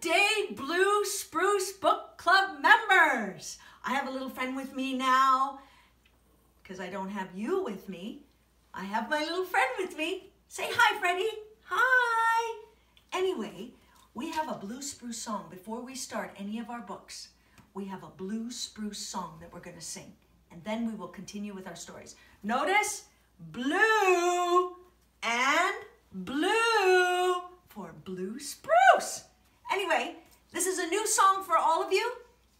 day, Blue Spruce Book Club members. I have a little friend with me now because I don't have you with me. I have my little friend with me. Say hi, Freddie. Hi. Anyway, we have a Blue Spruce song before we start any of our books. We have a Blue Spruce song that we're going to sing, and then we will continue with our stories. Notice blue and blue for Blue Spruce. Anyway, this is a new song for all of you.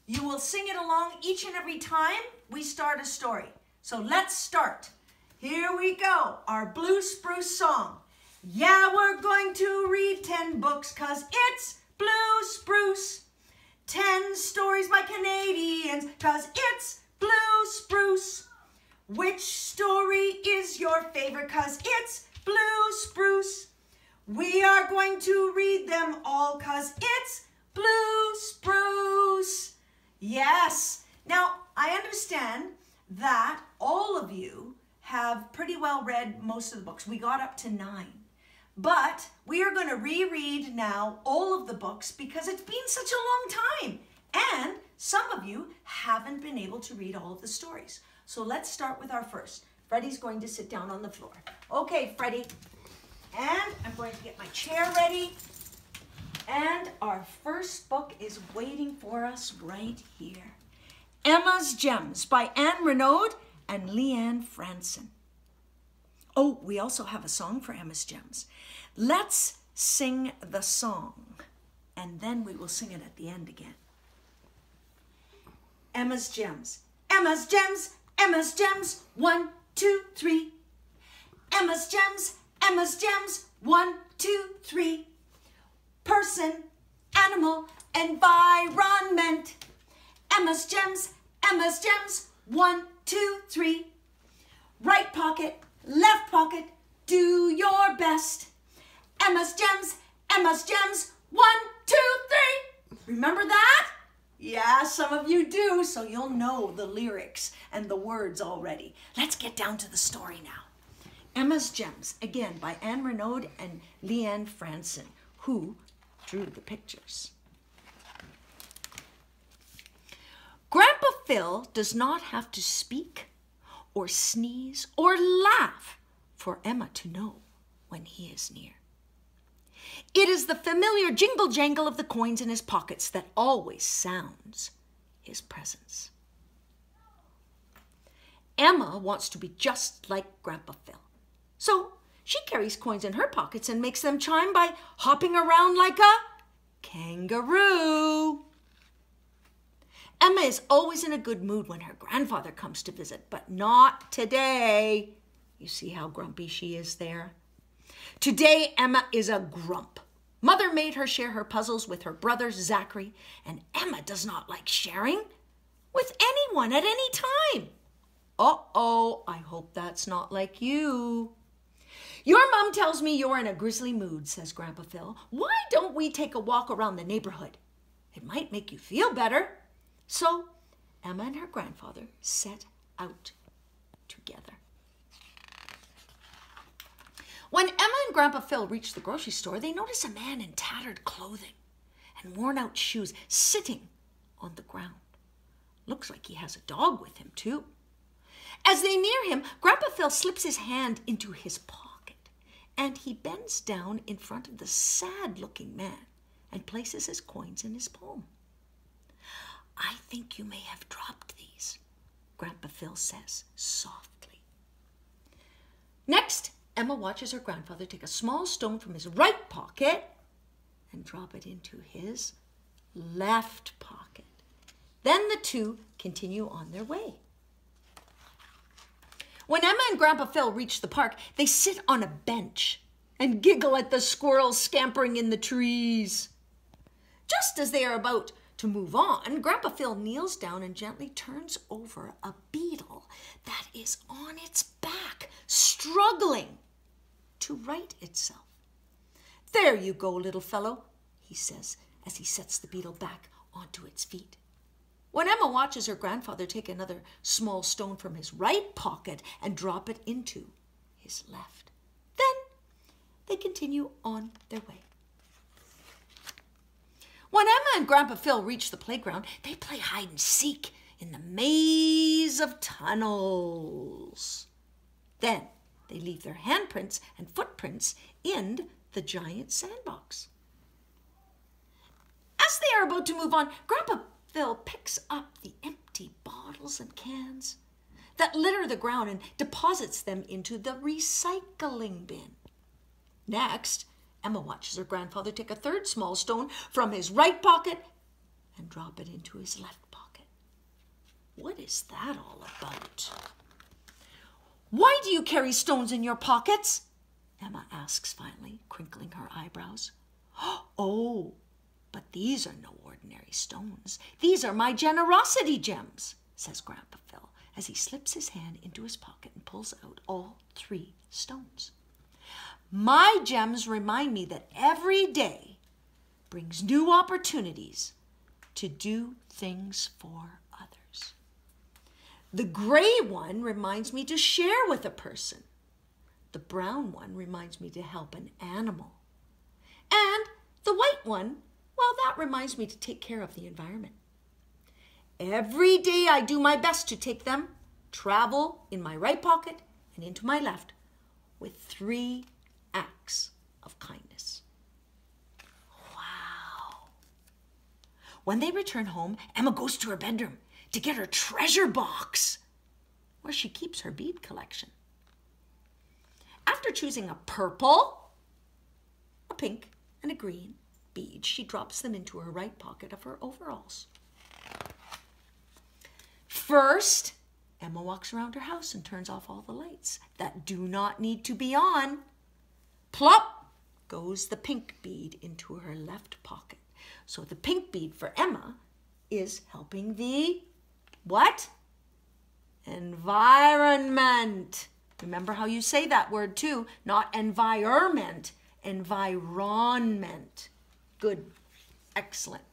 You will sing it along each and every time we start a story. So let's start. Here we go, our Blue Spruce song. Yeah, we're going to read 10 books 'cause it's Blue Spruce. 10 stories by Canadians 'cause it's Blue Spruce. Which story is your favorite? 'Cause it's Blue Spruce. We are going to read them all 'cause it's Blue Spruce. Yes. Now, I understand that all of you have pretty well read most of the books. We got up to 9. But we are going to reread now all of the books because it's been such a long time. And some of you haven't been able to read all of the stories. So let's start with our first. Freddie's going to sit down on the floor. Okay, Freddie. And I'm going to get my chair ready. And our first book is waiting for us right here. Emma's Gems by Anne Renaud and Leanne Franson. Oh, we also have a song for Emma's Gems. Let's sing the song, and then we will sing it at the end again. Emma's Gems. Emma's Gems, Emma's Gems, 1, 2, 3. Emma's Gems, Emma's Gems, 1, 2, 3. Person, animal, environment. Emma's Gems, 1, 2, 3. Right pocket, left pocket, do your best. Emma's Gems, 1, 2, 3. Remember that? Yeah, some of you do, so you'll know the lyrics and the words already. Let's get down to the story now. Emma's Gems, again, by Anne Renaud and Leanne Franson, who drew the pictures. Grandpa Phil does not have to speak or sneeze or laugh for Emma to know when he is near. It is the familiar jingle jangle of the coins in his pockets that always sounds his presence. Emma wants to be just like Grandpa Phil. So she carries coins in her pockets and makes them chime by hopping around like a kangaroo. Emma is always in a good mood when her grandfather comes to visit, but not today. You see how grumpy she is there? Today, Emma is a grump. Mother made her share her puzzles with her brother Zachary, and Emma does not like sharing with anyone at any time. Uh-oh, I hope that's not like you. Your mom tells me you're in a grizzly mood, says Grandpa Phil. Why don't we take a walk around the neighborhood? It might make you feel better. So Emma and her grandfather set out together. When Emma and Grandpa Phil reach the grocery store, they notice a man in tattered clothing and worn-out shoes sitting on the ground. Looks like he has a dog with him, too. As they near him, Grandpa Phil slips his hand into his pocket, and he bends down in front of the sad-looking man and places his coins in his palm. I think you may have dropped these, Grandpa Phil says softly. Next, Emma watches her grandfather take a small stone from his right pocket and drop it into his left pocket. Then the two continue on their way. When Emma and Grandpa Phil reach the park, they sit on a bench and giggle at the squirrels scampering in the trees. Just as they are about to move on, Grandpa Phil kneels down and gently turns over a beetle that is on its back, struggling to right itself. There you go, little fellow, he says as he sets the beetle back onto its feet. When Emma watches her grandfather take another small stone from his right pocket and drop it into his left, then they continue on their way. When and Grandpa Phil reach the playground, they play hide and seek in the maze of tunnels. Then they leave their handprints and footprints in the giant sandbox. As they are about to move on, Grandpa Phil picks up the empty bottles and cans that litter the ground and deposits them into the recycling bin. Next, Emma watches her grandfather take a third small stone from his right pocket and drop it into his left pocket. What is that all about? Why do you carry stones in your pockets? Emma asks finally, crinkling her eyebrows. Oh, but these are no ordinary stones. These are my generosity gems, says Grandpa Phil, as he slips his hand into his pocket and pulls out all 3 stones. My gems remind me that every day brings new opportunities to do things for others. The gray one reminds me to share with a person. The brown one reminds me to help an animal. And the white one, well, that reminds me to take care of the environment. Every day I do my best to take them, travel in my right pocket and into my left with 3 acts of kindness. Wow. When they return home, Emma goes to her bedroom to get her treasure box where she keeps her bead collection. After choosing a purple, a pink, and a green bead, she drops them into her right pocket of her overalls. First, Emma walks around her house and turns off all the lights that do not need to be on. Plop goes the pink bead into her left pocket. So the pink bead for Emma is helping the what? Environment. Remember how you say that word too, not environment, environment. Good, excellent.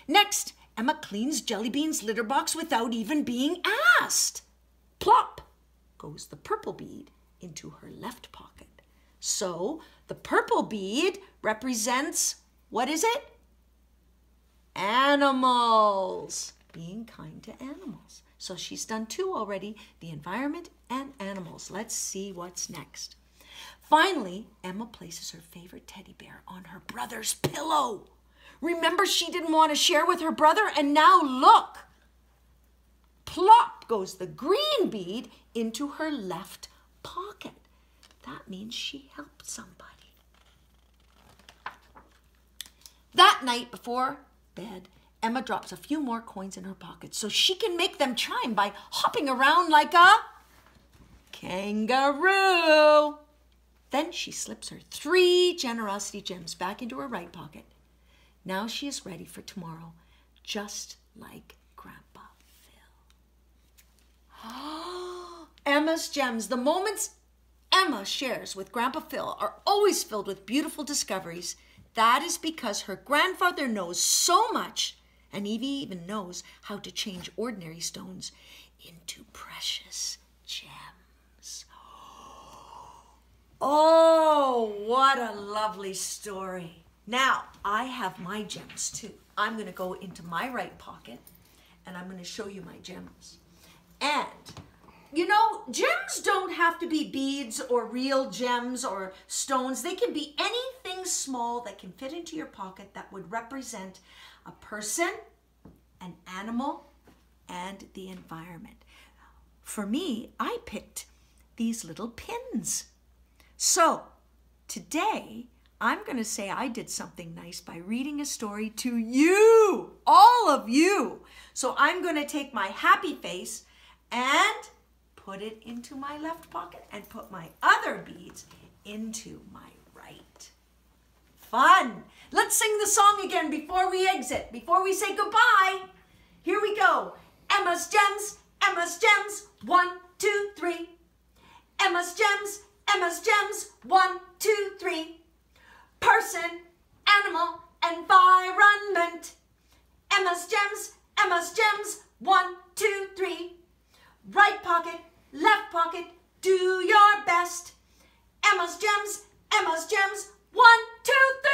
Next, Emma cleans Jellybean's litter box without even being asked. Plop goes the purple bead into her left pocket. So the purple bead represents, what is it? Animals. Being kind to animals. So she's done 2 already, the environment and animals. Let's see what's next. Finally, Emma places her favorite teddy bear on her brother's pillow. Remember, she didn't want to share with her brother, and now look. Plop goes the green bead into her left pocket. That means she helped somebody. That night before bed, Emma drops a few more coins in her pocket so she can make them chime by hopping around like a kangaroo. Then she slips her 3 generosity gems back into her right pocket. Now she is ready for tomorrow, just like Grandpa Phil. Emma's gems, the moments Emma shares with Grandpa Phil, are always filled with beautiful discoveries. That is because her grandfather knows so much, and he even knows how to change ordinary stones into precious gems. Oh, what a lovely story. Now, I have my gems too. I'm going to go into my right pocket and I'm going to show you my gems. And, you know, gems don't have to be beads or real gems or stones. They can be anything small that can fit into your pocket that would represent a person, an animal, and the environment. For me, I picked these little pins. So, today, I'm going to say I did something nice by reading a story to you, all of you. So I'm going to take my happy face and put it into my left pocket and put my other beads into my right. Fun. Let's sing the song again before we exit, before we say goodbye. Here we go. Emma's gems, Emma's gems. 1, 2, 3. Emma's gems, Emma's gems. 1, 2, 3. Person, animal, environment. Emma's gems, Emma's gems. 1, 2, 3. Right pocket, left pocket, do your best. Emma's gems, Emma's gems. 1, 2, 3.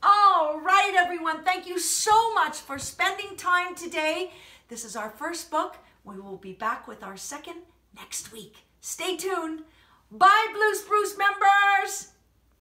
All right, everyone. everyone. Thank you so much for spending time today. This is our first book. We will be back with our second next week. Stay tuned. Bye, Blue Spruce members.